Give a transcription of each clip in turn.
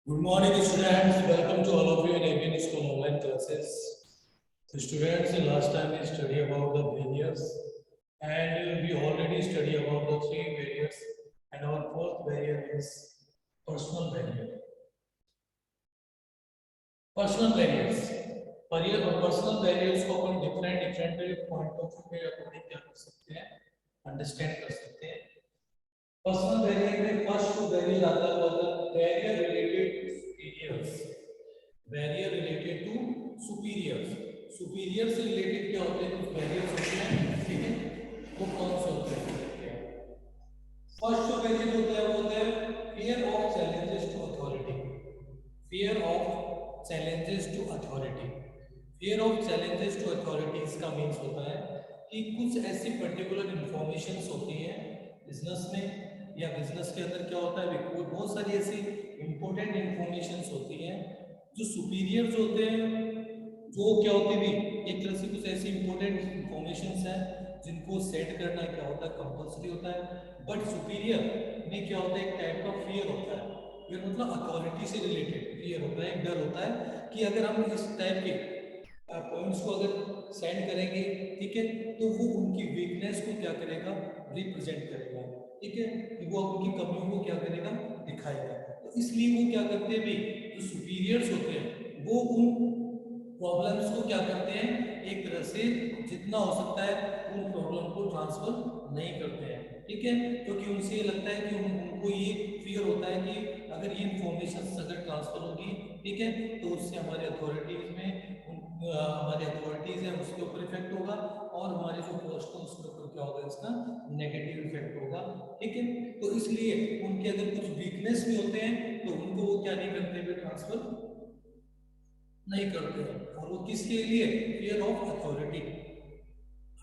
Good morning, students. Welcome to all of you in ABN School online classes. So students, last time we studied about the barriers, and we already studied about the three barriers, and our fourth barrier is personal barrier. Personal barriers. Personal barriers को अपन different point of view पे according क्या कर सकते हैं, understand कर सकते हैं. पर्सनल बैरियर में फर्स्ट बैरियर आता है barrier related to superiors. Barrier related to superiors. Superior से रिलेटेड क्या होते हैं, कुछ बैरियर्स होते हैं, ठीक है, वो कौन से होते हैं. फर्स्ट जो बैरियर होता है वो होता है fear of challenges to authority. Fear of challenges to authority. Fear of challenges to authorities का मीन्स होता है कि कुछ ऐसी पर्टिकुलर इंफॉर्मेशंस होती हैं बिजनेस में या बिजनेस के अंदर क्या होता है, बहुत सारी ऐसी इंपॉर्टेंट इंफॉर्मेशंस होती हैं जो सुपीरियर्स होते हैं, जो क्या होती है एक तरह से कुछ ऐसी इंपॉर्टेंट इंफॉर्मेशंस हैं जिनको सेट करना क्या होता है, कंपल्सरी होता है. बट सुपीरियर में क्या होता है, एक टाइप का फियर होता है. फियर मतलब अथॉरिटी से रिलेटेड फियर होता है, एक डर होता है कि अगर हम इस टाइप के पॉइंट्स को अगर सेंड करेंगे, ठीक है, तो वो उनकी वीकनेस को क्या करेगा, रिप्रेजेंट करेगा, ठीक है, कि वो उनकी कमियों को क्या करेगा, दिखाएगा. तो इसलिए वो क्या करते हैं भी, जो सुपीरियर्स होते हैं वो उन प्रॉब्लम्स को क्या करते हैं, एक तरह से जितना हो सकता है उन प्रॉब्लम को ट्रांसफर नहीं करते हैं, ठीक है, क्योंकि उनसे लगता है कि उनको ये फियर होता है कि अगर ये इंफॉर्मेशन अगर ट्रांसफर होगी, ठीक है, तो उससे हमारे अथॉरिटीज में हमारे अथॉरिटीज है उसके ऊपर इफेक्ट होगा और हमारे जो पोस्ट है उसके ऊपर क्या होगा, इसका नेगेटिव इफेक्ट होगा, ठीक है. तो इसलिए उनके अगर कुछ वीकनेस भी होते हैं तो उनको वो क्या नहीं करते हुए ट्रांसफर नहीं करते हैं. और वो किसके लिए, फियर ऑफ अथॉरिटी.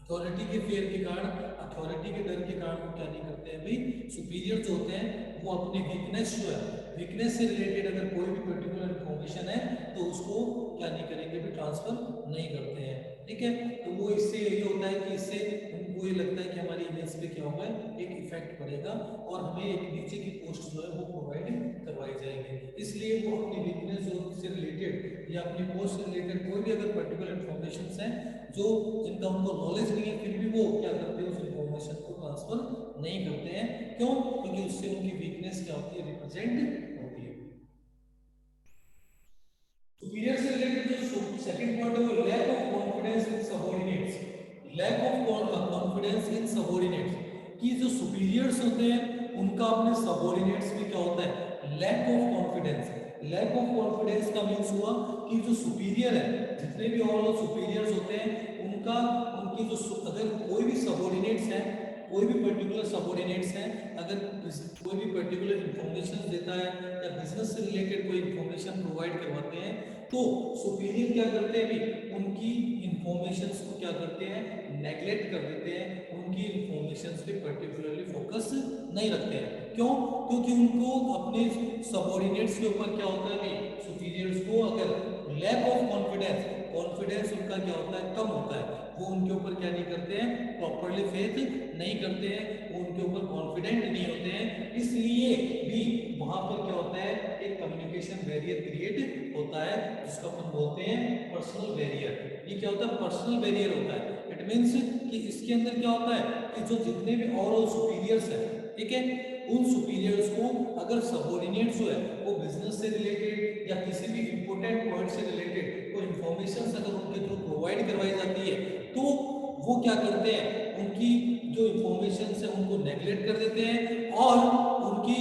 अथॉरिटी के फेयर के कारण, अथॉरिटी के डर के कारण वो क्या नहीं करते हैं भाई, सुपीरियर जो होते हैं वो अपनी वीकनेस जो है, वीकनेस से रिलेटेड अगर कोई भी पर्टिकुलर इंफॉर्मेशन है तो उसको क्या नहीं करेंगे भी, ट्रांसफर नहीं करते हैं, ठीक है. तो वो इससे यही होता है कि इससे उनको ये लगता है कि हमारी इमेज पे क्या होगा, एक इफेक्ट पड़ेगा और हमें एक नीचे की पोस्ट जो है वो प्रोवाइड करवाई जाएगी. इसलिए वो अपनी वीकनेस जो से रिलेटेड या अपनी पोस्ट से रिलेटेड कोई भी अगर पर्टिकुलर इंफॉर्मेशन है जो जिनका उनको नॉलेज नहीं है, फिर भी वो क्या करते हैं, उस इंफॉर्मेशन को ट्रांसफर नहीं करते हैं. क्यों? क्योंकि उससे उनकी वीकनेस क्या होती है, रिप्रेजेंट होती है. सुपीरियर से रिलेटेड जो सेकंड पॉइंट है वो lack of confidence in subordinates. Lack of confidence in subordinates, कि जो सुपीरियर्स होते हैं उनका अपने सबऑर्डिनेट्स में क्या होता है, lack of confidence. Lack of confidence का मीन्स हुआ कि जो सुपीरियर है, जितने भी ओवरऑल सुपीरियर्स होते हैं उनका, उनकी जो अगर कोई भी सबऑर्डिनेट्स है, कोई भी पर्टिकुलर सबऑर्डिनेट्स हैं, अगर कोई भी पर्टिकुलर इंफॉर्मेशन देता है या बिजनेस से रिलेटेड कोई इंफॉर्मेशन प्रोवाइड करवाते हैं, तो सुपीरियर क्या करते हैं भी, उनकी इंफॉर्मेशंस को क्या करते हैं, नेग्लेक्ट कर देते हैं, उनकी इंफॉर्मेशंस पे पर्टिकुलरली फोकस नहीं रखते हैं. क्यों? क्योंकि उनको अपने सबऑर्डिनेट्स के ऊपर क्या होता है भी, सुपीरियर्स को अगर लैक ऑफ कॉन्फिडेंस, कॉन्फिडेंस उनका क्या होता है, कम होता है, वो उनके ऊपर क्या नहीं करते हैं, प्रॉपरली फेथ नहीं करते हैं, वो उनके ऊपर कॉन्फिडेंट नहीं होते हैं. इसलिए भी वहां पर क्या होता है, एक कम्युनिकेशन बैरियर क्रिएट होता है जिसको अपन बोलते हैं पर्सनल बैरियर. ये क्या होता है, पर्सनल बैरियर होता है. इट मींस कि इसके अंदर क्या होता है कि जो जितने भी ओवरऑल सुपीरियर्स हैं, ठीक है, उन सुपीरियर्स को अगर सबऑर्डिनेट्स जो है वो बिजनेस से रिलेटेड या किसी भी इंपॉर्टेंट पॉइंट से रिलेटेड कोई इंफॉर्मेशन अगर उनके थ्रू प्रोवाइड करवाई जाती है तो वो क्या करते हैं, उनकी जो इंफॉर्मेशन है उनको नेग्लेक्ट कर देते हैं और उनकी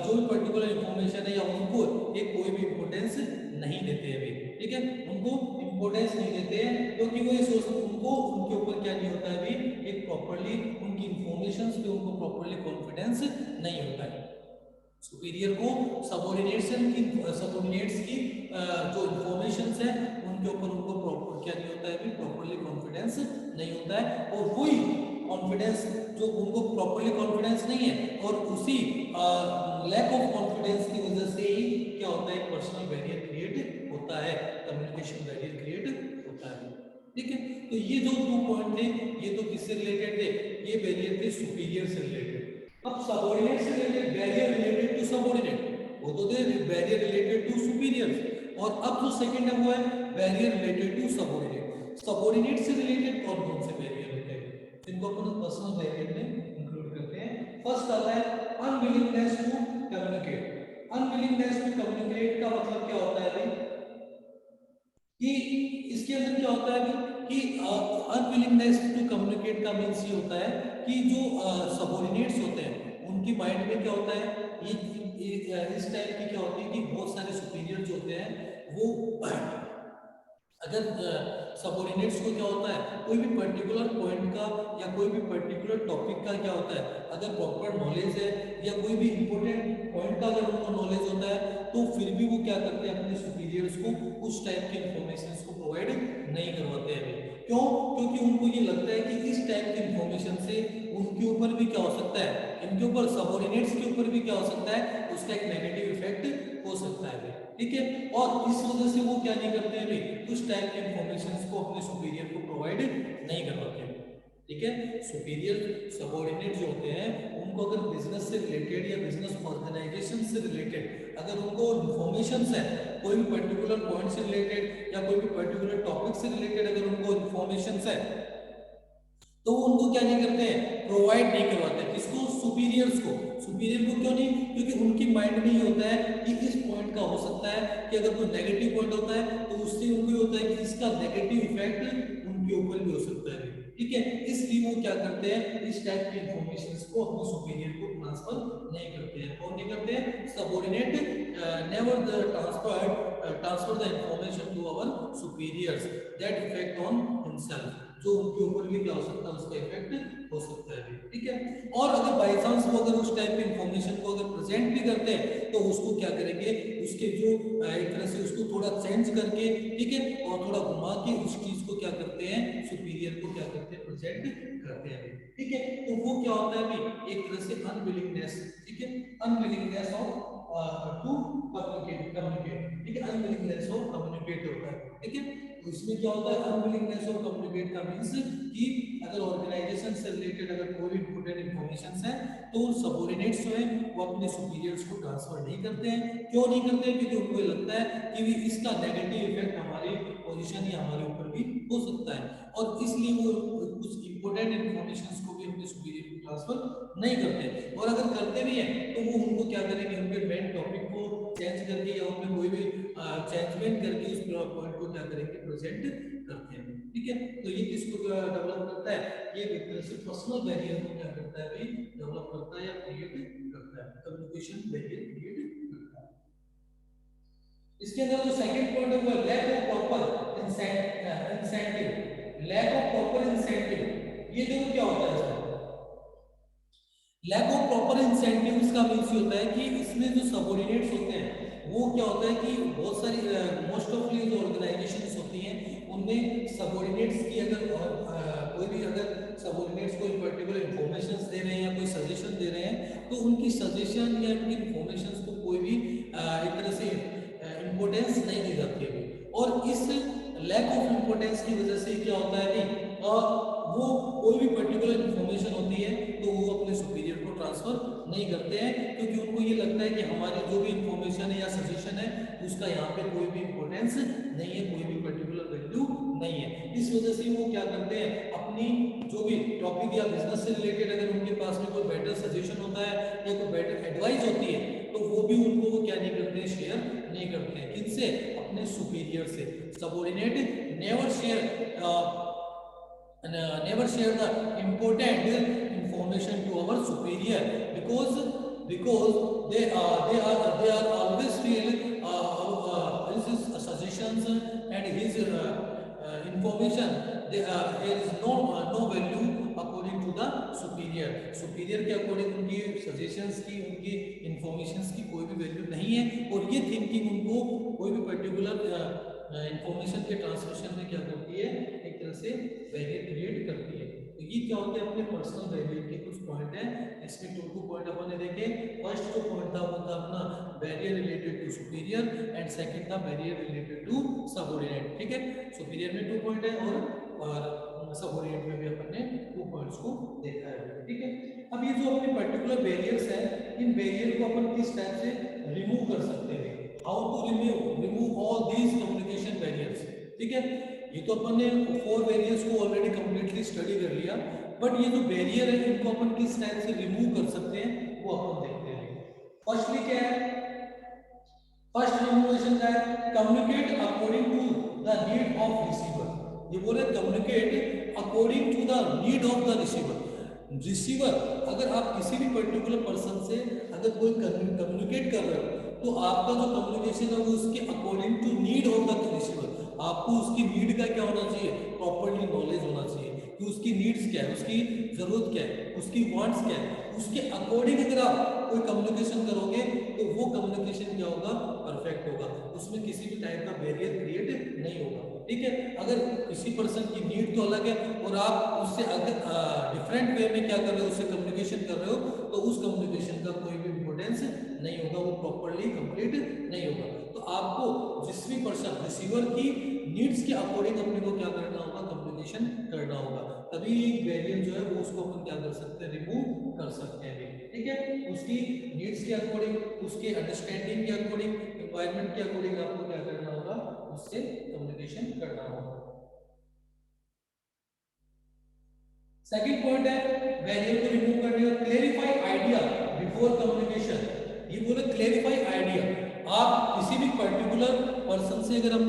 जो भी पर्टिकुलर इंफॉर्मेशन है या उनको एक कोई भी इंपॉर्टेंस नहीं देते हैं, ठीक है, उनको इंपॉर्टेंस नहीं देते हैं क्योंकि वो ये सोचते, उनको उनके ऊपर क्या नहीं होता है अभी, एक प्रॉपर्ली उनकी इंफॉर्मेशन पे उनको प्रॉपर्ली कॉन्फिडेंस नहीं होता है. सुपीरियर को सबऑर्डिनेट्स की जो इंफॉर्मेशंस है उनके ऊपर उनको प्रॉपर क्या नहीं होता है भी, प्रॉपर्ली कॉन्फिडेंस नहीं होता है. और वही कॉन्फिडेंस जो उनको प्रॉपर्ली कॉन्फिडेंस नहीं है और उसी लैक ऑफ कॉन्फिडेंस की वजह से ही क्या होता है, पर्सनल बैरियर क्रिएट होता है, कम्युनिकेशन बैरियर क्रिएट होता है, ठीक है. तो ये जो 2 पॉइंट थे ये तो किससे रिलेटेड थे, ये बैरियर थे सुपीरियर से रिलेटेड. अब सबऑर्डिनेट से related barrier related to subordinate, वो तो थे बैरियर रिलेटेड टू सुपीरियर्स, और अब जो सेकंड है वो है barrier related to subordinate. Subordinate से रिलेटेड कौन कौन से बैरियर होते हैं, जिनको अपन पर्सनल बैरियर में इंक्लूड करते हैं। फर्स्ट आता है unwillingness to communicate. Unwillingness to communicate का मतलब क्या होता है भाई, कि इसके अंदर क्या होता है कि अनविलिंगनेस टू कम्युनिकेट का मीन्स ये होता है कि जो सबऑर्डिनेट्स होते हैं उनकी माइंड में क्या होता है, इस टाइप की क्या होती है कि बहुत सारे सुपीरियर जो होते हैं वो अगर सबऑर्डिनेट्स को क्या होता है, कोई भी पर्टिकुलर पॉइंट का या कोई भी पर्टिकुलर टॉपिक का क्या होता है, अगर प्रॉपर नॉलेज है या कोई भी इंपॉर्टेंट पॉइंट का अगर उनको नॉलेज होता है, तो फिर भी वो क्या करते हैं अपने सुपीरियर्स को उस टाइप के इंफॉर्मेशन को प्रोवाइड नहीं करवाते हैं। क्यों? क्योंकि उनको ये लगता है कि इस टाइप की इंफॉर्मेशन से उनके ऊपर भी क्या हो सकता है, इनके ऊपर सबऑर्डिनेट्स के ऊपर भी क्या हो सकता है, उसका एक नेगेटिव इफेक्ट हो सकता है, ठीक है। और इस वजह से वो क्या नहीं करते हैं भाई, उस टाइप के इंफॉर्मेशन को अपने सुपीरियर को प्रोवाइड नहीं करवाते हैं, ठीक है। सुपीरियर सबऑर्डिनेट जो होते हैं उनको अगर बिजनेस से रिलेटेड या बिजनेस ऑर्गेनाइजेशन से रिलेटेड अगर उनको इंफॉर्मेशन है, कोई भी पर्टिकुलर पॉइंट से रिलेटेड या कोई भी पर्टिकुलर टॉपिक से रिलेटेड अगर उनको इंफॉर्मेशन है, तो वो उनको क्या नहीं करते हैं, प्रोवाइड नहीं करवाते। किसको? सुपीरियर्स को। सुपीरियर को क्यों नहीं? क्योंकि उनकी माइंड में ये होता है कि इस पॉइंट का हो सकता है कि अगर कोई नेगेटिव पॉइंट होता है तो उससे उनको ये होता है कि इसका नेगेटिव इफेक्ट उनके ऊपर भी हो सकता है, ठीक है। इसलिए वो क्या करते हैं, इस टाइप की इंफॉर्मेशन को अपने सुपीरियर को ट्रांसफर नहीं करते हैं। कौन नहीं करते हैं? Subordinate never transfer the information to our superiors that effect on himself, जो उनके ऊपर भी क्या हो सकता है, उसका इफेक्ट हो सकता है, ठीक है। और अगर बाई चांस वो अगर उस टाइप की इंफॉर्मेशन को अगर प्रेजेंट भी करते हैं तो उसको क्या करेंगे, उसके जो एक तरह से उसको थोड़ा चेंज करके, ठीक है, और थोड़ा घुमा के उस चीज को क्या करते हैं, सुपीरियर को क्या करते हैं, प्रेजेंट करते हैं, ठीक है। तो वो क्या होता है भी एक तरह से अनविलिंगनेस, ठीक है, अनविलिंगनेस ऑफ टू कम्युनिकेट, ठीक है, अनविलिंगनेस ऑफ कम्युनिकेट होता है, ठीक है। तो इसमें क्या होता है, अनविलिंगनेस ऑफ कम्युनिकेट का मींस कि अगर ऑर्गेनाइजेशन से रिलेटेड अगर कोई भी इंपॉर्टेंट इंफॉर्मेशन है तो सबऑर्डिनेट्स जो है वो अपने सुपीरियर्स को ट्रांसफर नहीं करते हैं। क्यों नहीं करते हैं? क्योंकि उनको लगता है कि भी इसका नेगेटिव इफेक्ट हमारी पोजीशन या हमारे ऊपर भी हो सकता है, और इसलिए वो कुछ इंपॉर्टेंट इंफॉर्मेशन को भी अपने सुपीरियर को ट्रांसफर नहीं करते। और अगर करते भी हैं तो वो उनको क्या करेंगे, उनके मेन टॉपिक को चेंज करके या उनमें कोई भी चेंजमेंट करके उस पॉइंट को क्या करेंगे, प्रेजेंट करते हैं, ठीक है। तो ये किसको डेवलप करता है, ये एक तरह से पर्सनल बैरियर को क्या करता है भाई, डेवलप करता है या क्रिएट करता है, कम्युनिकेशन बैरियर क्रिएट करता है। इसके अंदर जो सेकंड पॉइंट है वो lack of proper incentive. Lack of proper incentive, ये देखो क्या होता है इसमें, लैक ऑफ प्रॉपर इंसेंटिव्स का मीन्स ये होता है कि इसमें जो सबऑर्डिनेट्स होते हैं वो क्या होता है कि बहुत सारी मोस्ट ऑफली जो ऑर्गेनाइजेशंस होती हैं उनमें सबऑर्डिनेट्स की अगर कोई भी अगर सबऑर्डिनेट्स को पर्टिकुलर इंफॉर्मेशन दे रहे हैं या कोई सजेशन दे रहे हैं तो उनकी सजेशन या उनकी इंफॉर्मेशन को कोई भी एक तरह से इम्पोर्टेंस नहीं दी जाती है। और इस लैक ऑफ इम्पोर्टेंस की वजह से क्या होता है नहीं, वो कोई भी पर्टिकुलर इंफॉर्मेशन होती है तो वो अपने सुपीरियर को ट्रांसफर नहीं करते हैं, क्योंकि उनको ये लगता है कि हमारी जो भी इंफॉर्मेशन है या सजेशन है उसका यहाँ पे कोई भी इंपॉर्टेंस नहीं है, कोई भी पर्टिकुलर वैल्यू नहीं है। इस वजह से वो क्या करते हैं, अपनी जो भी टॉपिक या बिजनेस से रिलेटेड अगर उनके पास में कोई बेटर सजेशन होता है या कोई बेटर एडवाइस होती है तो वो भी उनको वो क्या नहीं करते, शेयर नहीं करते हैं। किनसे? अपने सुपीरियर से। Subordinate never share never share the important information to our superior, because they are always feel his suggestions and his information, there is no value according to the superior के according उनकी suggestions की, उनकी informations की कोई भी value नहीं है, और ये थिंकिंग उनको कोई भी पर्टिकुलर इंफॉर्मेशन के ट्रांसमिशन में क्या करती है, एक तरह से बैरियर क्रिएट करती है। तो ये क्या होता है, अपने पर्सनल बैरियर के कुछ पॉइंट हैं। इसमें टू पॉइंट अपन ने देखे। फर्स्ट जो पॉइंट था वो था अपना barrier related to superior and second था बैरियर रिलेटेड टू सबऑर्डिनेट, ठीक है। सुपीरियर में 2 पॉइंट है और सबऑर्डिनेट में भी अपन ने 2 पॉइंट्स को देखा है, ठीक है। अब ये जो अपने पर्टिकुलर बैरियर्स है, इन बैरियर को अपन किस टाइप से रिमूव कर सकते हैं। How to remove all these communication barriers. ठीक है, ये तो अपन ने 4 बैरियर्स को ऑलरेडी कंप्लीटली स्टडी कर लिया, बट ये जो बैरियर है इनको अपन किस टाइप से रिमूव कर सकते हैं वो अपन देखते हैं। फर्स्टली क्या है, फर्स्ट रिमूवेशन का है communicate according to the need of receiver. ये बोले communicate according to the need of the receiver. Receiver, अगर आप किसी भी पर्टिकुलर पर्सन से अगर कोई कम्युनिकेट कर रहे हो तो आपका जो कम्युनिकेशन है वो उसके according to need of the receiver. आपको उसकी नीड का क्या होना चाहिए, प्रॉपर्ली नॉलेज होना चाहिए कि उसकी नीड्स क्या है, उसकी जरूरत क्या है, उसकी वांट्स क्या है, उसके अकॉर्डिंग अगर आप कोई कम्युनिकेशन करोगे तो वो कम्युनिकेशन क्या होगा, परफेक्ट होगा, उसमें किसी भी टाइप का बैरियर क्रिएट नहीं होगा। ठीक है, अगर किसी पर्सन की नीड तो अलग है और आप उससे अगर डिफरेंट वे में क्या कर रहे हो, उससे कम्युनिकेशन कर रहे हो, तो उस कम्युनिकेशन का कोई भी इंपॉर्टेंस नहीं होगा, वो प्रॉपर्ली कंप्लीट नहीं होगा। तो आपको जिस भी पर्सन रिसीवर की नीड्स के अकॉर्डिंग अपने को क्या करना होगा, कम्युनिकेशन करना होगा, तभी एक बैरियर जो है वो उसको अपन क्या कर सकते हैं, रिमूव कर सकते हैं। ठीक है, उसकी नीड्स के अकॉर्डिंग, उसके अंडरस्टैंडिंग के अकॉर्डिंग, एनवायरनमेंट के अकॉर्डिंग आपको क्या करना होगा, उससे कम्युनिकेशन करना होगा। सेकंड पॉइंट है बैरियर को रिमूव करने का, क्लेरिफाई आइडिया बिफोर कम्युनिकेशन। ये बोले क्लेरिफाई आइडिया, आप किसी भी पर्टिकुलर पर्सन से अगर हम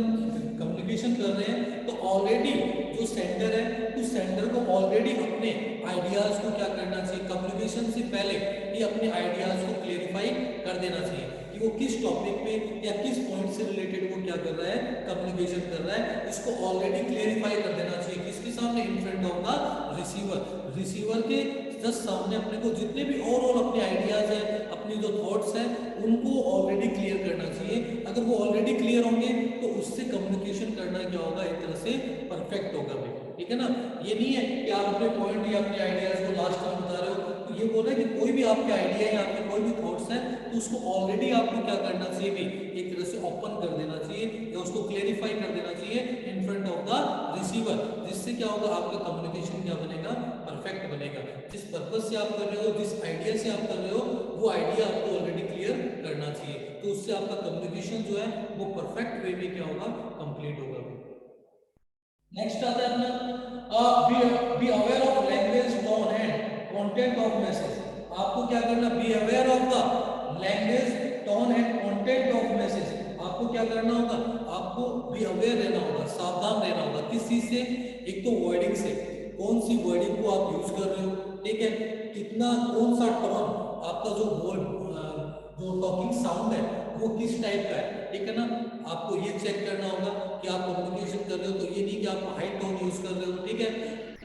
कम्युनिकेशन कर रहे हैं तो ऑलरेडी जो सेंडर है उस सेंडर को ऑलरेडी अपने आइडियाज को क्या करना चाहिए, कम्युनिकेशन से पहले ही अपने आइडियाज को क्लेरिफाई कर देना चाहिए कि वो किस टॉपिक पे या किस पॉइंट से रिलेटेड वो क्या कर रहा है, कम्युनिकेशन कर रहा है। इसको ऑलरेडी क्लेरिफाई कर देना चाहिए किसके सामने, in front of the receiver. Receiver के जस्ट सामने अपने को जितने भी ओवरऑल अपने आइडियाज है, अपनी जो थॉट्स हैं, उनको ऑलरेडी क्लियर करना चाहिए। अगर वो ऑलरेडी क्लियर होंगे तो उससे कम्युनिकेशन करना क्या होगा, एक तरह से परफेक्ट होगा भाई। ठीक है ना, ये नहीं है कि आप अपने पॉइंट या अपने आइडियाज को लास्ट में बता रहे हो। तो ये बोल रहे हैं कि कोई भी आपके आइडिया या आपके कोई भी थॉट्स हैं तो उसको ऑलरेडी आपको क्या करना चाहिए भी, एक तरह से ओपन कर देना चाहिए या उसको क्लेरिफाई कर देना चाहिए in front of the receiver. जिससे क्या होगा, आपका कम्युनिकेशन क्या बनेगा, परफेक्ट बनेगा। जिस पर्पज से आप कर रहे हो, जिस आइडिया से आप कर रहे हो, वो आइडिया आपको ऑलरेडी क्लियर करना चाहिए, तो उससे आपका कम्युनिकेशन जो है वो परफेक्ट वे में क्या होगा, कंप्लीट होगा। नेक्स्ट आता है अपना be aware of language, tone and content of message. आपको क्या करना, be aware of the language, tone and content of message. आपको क्या करना होगा, आपको बी अवेयर रहना होगा, सावधान रहना होगा। किस चीज से, एक तो वर्डिंग से, कौन सी वर्डिंग को आप यूज कर रहे हो, ठीक है, कितना, कौन सा टोन, आपका जो जो टॉकिंग साउंड है वो किस टाइप का है। ठीक है ना, आपको ये चेक करना होगा कि आप कम्युनिकेशन कर रहे हो तो ये नहीं कि आप हाई टोन यूज कर रहे हो। ठीक है,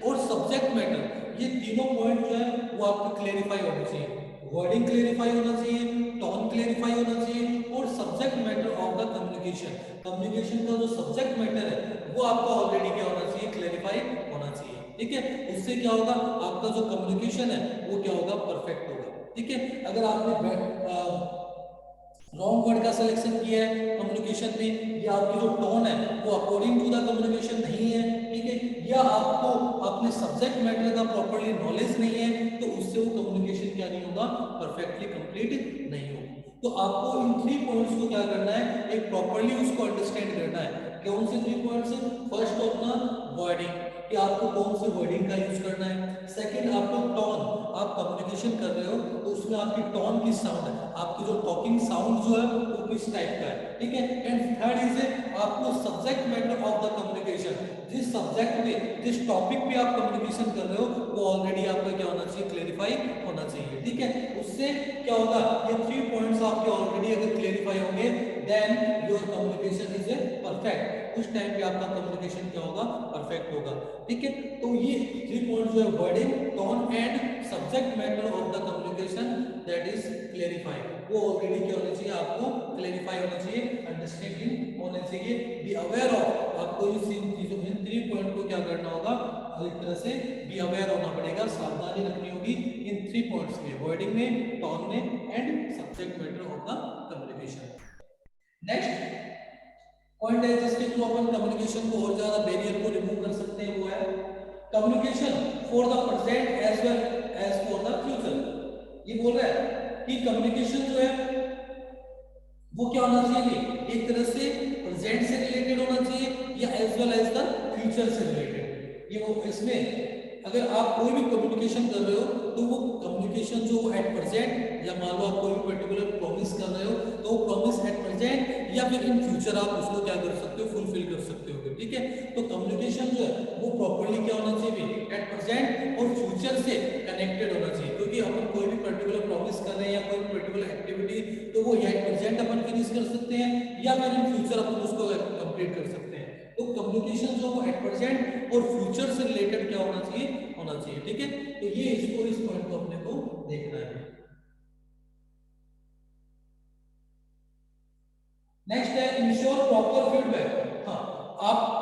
और सब्जेक्ट मैटर, ये तीनों पॉइंट जो है वो आपको क्लेरिफाई होना चाहिए। वर्डिंग क्लेरिफाई होना चाहिए, टोन क्लेरिफाई होना चाहिए, और subject matter of the communication, communication का जो सब्जेक्ट मैटर है वो आपका ऑलरेडी क्या होना चाहिए, क्लेरिफाई होना चाहिए। ठीक है, उससे क्या होगा, आपका जो कम्युनिकेशन है वो क्या होगा, परफेक्ट होगा। ठीक है, अगर आपने रॉन्ग वर्ड का सिलेक्शन किया है कम्युनिकेशन में, या आपकी जो टोन है वो अकॉर्डिंग टू द कम्युनिकेशन नहीं है, ठीक है, या आपको अपने सब्जेक्ट मैटर का प्रॉपर्ली नॉलेज नहीं है, तो उससे वो कम्युनिकेशन क्या नहीं होगा, परफेक्टली कंप्लीट नहीं होगा। तो आपको इन 3 पॉइंट्स को क्या करना है, एक प्रॉपर्ली उसको अंडरस्टैंड करना है। कौन से 3 पॉइंट्स, फर्स्ट अपना वर्डिंग, कि आपको कौन से वर्डिंग का यूज करना है। सेकंड आपको टोन, आप कम्युनिकेशन कर रहे हो तो उसमें आपकी टोन किस साउंड है, आपकी जो टॉकिंग साउंड जो है वो किस टाइप का है। ठीक है, एंड थर्ड इज आपको subject matter of the communication, जिस सब्जेक्ट पे, जिस टॉपिक पे आप कम्युनिकेशन कर रहे हो वो ऑलरेडी आपका क्या होना चाहिए, क्लेरिफाई होना चाहिए। ठीक है, उससे क्या होगा, ये 3 पॉइंट्स आपके ऑलरेडी अगर क्लेरिफाई होंगे then your communication is perfect. उस टाइम पे आपका कम्युनिकेशन क्या होगा, परफेक्ट होगा। ठीक है, तो ये 3 पॉइंट्स जो है, wording, tone and subject matter of the communication, that is clarify, वो ऑलरेडी क्या होना चाहिए, आपको क्लेरिफाई होना चाहिए, अंडरस्टैंडिंग होना चाहिए, बी अवेयर ऑफ। आपको इन 3 पॉइंट को क्या करना होगा, एक तरह से बी अवेयर होना पड़ेगा, सावधानी रखनी होगी इन 3 पॉइंट्स में, वर्डिंग में, टोन में and subject matter of the communication. Next point है जिसके थ्रू अपन कम्युनिकेशन को और ज्यादा बैरियर को रिमूव कर सकते हैं, वो है communication for the present as well as for the future. ये बोल रहा है कि कम्युनिकेशन जो है वो क्या होना चाहिए, एक तरह से प्रेजेंट से रिलेटेड होना चाहिए या as well as the future से रिलेटेड। ये वो इसमें अगर आप कोई भी कम्युनिकेशन कर रहे हो तो वो कम्युनिकेशन जो एट प्रेजेंट, या मान लो आप कोई भी पर्टिकुलर प्रॉमिस कर रहे हो तो वो प्रॉमिस एट प्रेजेंट या फिर इन फ्यूचर आप उसको क्या कर सकते हो, फुलफिल कर सकते हो, ठीक है। तो कम्युनिकेशन जो है वो प्रॉपर्ली क्या होना चाहिए, एट प्रेजेंट और फ्यूचर से कनेक्टेड होना चाहिए, क्योंकि अपन कोई भी पर्टिकुलर प्रॉमिस कर रहे हैं या कोई पर्टिकुलर एक्टिविटी, तो वो या प्रेजेंट अपन फिनिश कर सकते हैं या फिर इन फ्यूचर अपन उसको कंप्लीट कर सकते हैं। तो कम्युनिकेशन जो है एट प्रेजेंट और फ्यूचर से रिलेटेड क्या होना चाहिए, ठीक है। तो ये इसको इस पॉइंट को अपने को देखना है। नेक्स्ट है इंश्योर प्रॉपर फीडबैक। हाँ, आप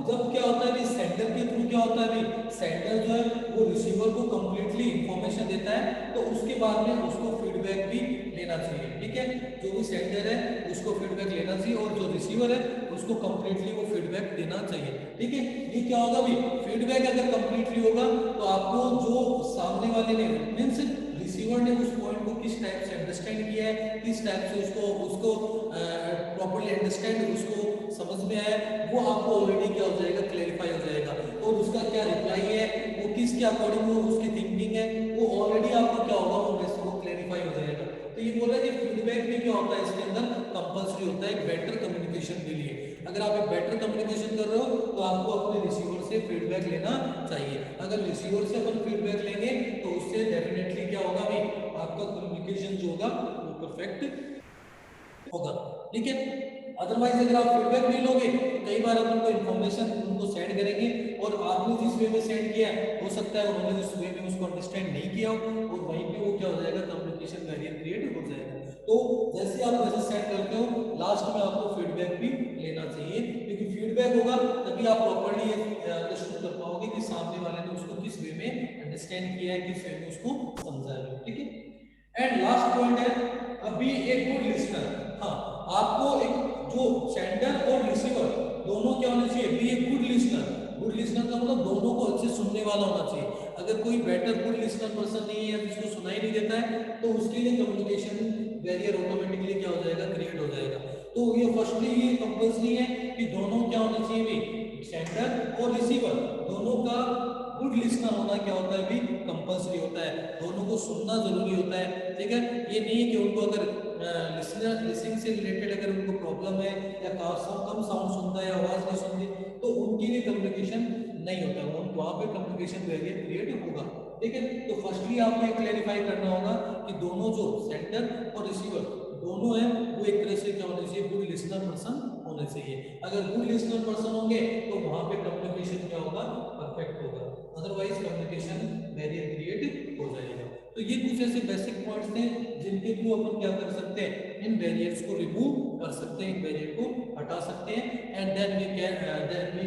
जब क्या होता है कि सेंडर के थ्रू क्या होता है भी, सेंडर जो है वो रिसीवर को कंप्लीटली इंफॉर्मेशन देता है, तो उसके बाद में उसको फीडबैक भी लेना चाहिए, ठीक है। जो भी सेंडर है उसको फीडबैक लेना चाहिए और जो रिसीवर है उसको कंप्लीटली वो फीडबैक देना चाहिए, ठीक है। ये क्या होगा भी, फीडबैक अगर कंप्लीटली होगा तो आपको जो सामने वाले ने मीन्स रिसीवर ने उस पॉइंट को किस टाइप से अंडरस्टैंड किया है, किस टाइप से उसको उसको प्रॉपर्ली अंडरस्टैंड उसको समझ में आया, वो आपको ऑलरेडी क्या हो जाएगा, क्लेरिफाई हो जाएगा। और उसका क्या रिप्लाई है, वो किसके अकॉर्डिंग वो उसकी थिंकिंग है, वो ऑलरेडी आपको क्या होगा, वो क्लेरिफाई हो जाएगा। तो ये बोल रहा है कि फीडबैक भी क्या होता है इसके अंदर कंपल्सरी होता है एक बेटर कम्युनिकेशन के लिए। अगर आप एक बेटर कम्युनिकेशन कर रहे हो तो आपको अपने रिसीवर से फीडबैक लेना चाहिए। अगर रिसीवर से अपन फीडबैक लेंगे तो उससे डेफिनेटली क्या होगा भाई, आपका कम्युनिकेशन जो होगा वो परफेक्ट होगा, ठीक है। अदरवाइज अगर आप फीडबैक नहीं लोगे तो कई बार अपन को इन्फॉर्मेशन उनको सेंड करेंगे और आपने जिस वे में सेंड किया है हो सकता है उन्होंने उस वे में उसको अंडरस्टैंड नहीं किया हो और वहीं पे वो क्या हो जाएगा, कम्युनिकेशन बैरियर क्रिएट हो जाएगा। तो जैसे आप मैसेज सेंड करते हो लास्ट में आपको फीडबैक भी लेना चाहिए, क्योंकि फीडबैक होगा तभी आप प्रॉपर्ली अंडरस्टूड कर पाओगे कि सामने वाले ने उसको किस वे में अंडरस्टैंड किया है, किस वे में उसको समझा है, ठीक है। एंड लास्ट पॉइंट है अभी एक गुड लिस्टनर। हाँ, आपको एक जो सेंडर और रिसीवर दोनों क्या होने चाहिए, be a good listener. Good listener का मतलब दोनों को अच्छे सुनने वाला होना चाहिए। अगर कोई बेटर गुड लिसनर पर्सन नहीं है, जिसको सुनाई नहीं देता है, तो उसके लिए कम्युनिकेशन बैरियर ऑटोमेटिकली क्या हो जाएगा, क्रिएट हो जाएगा। तो ये फर्स्टली ये कंपल्सरी है कि दोनों क्या होने चाहिए भी, सेंडर और रिसीवर दोनों का गुड लिसनर होना क्या होता है भी, कंपल्सरी होता है। दोनों को सुनना जरूरी होता है, ठीक है। ये नहीं है कि उनको अगर लिसनिंग से रिलेटेड अगर उनको प्रॉब्लम है या कम साउंड सुनता है, आवाज नहीं सुनती, तो उनके लिए कम्युनिकेशन नहीं होता, वहां पे कम्युनिकेशन बैरियर क्रिएट होगा, ठीक है। तो फर्स्टली आपको ये क्लैरिफाई करना होगा कि दोनों जो सेंडर और रिसीवर दोनों है वो एक तरह से क्या होने चाहिए, गुड लिसनर पर्सन होने चाहिए। अगर गुड लिसनर पर्सन होंगे तो वहां पे कम्युनिकेशन क्या होगा, परफेक्ट होगा। अदरवाइज कम्युनिकेशन बैरियर क्रिएट हो जाएगा। तो ये कुछ ऐसे बेसिक पॉइंट्स थे जिनके थ्रू अपन क्या कर सकते हैं, इन बैरियर्स को रिमूव कर सकते हैं, इन बैरियर को हटा सकते हैं, and then we can then we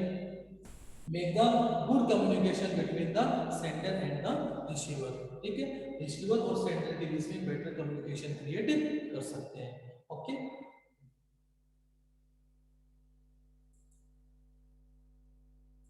make the good communication between the sender and the receiver, ठीक है। रिसीवर और सेंडर के बीच में बेटर कम्युनिकेशन क्रिएट कर सकते हैं, ओके।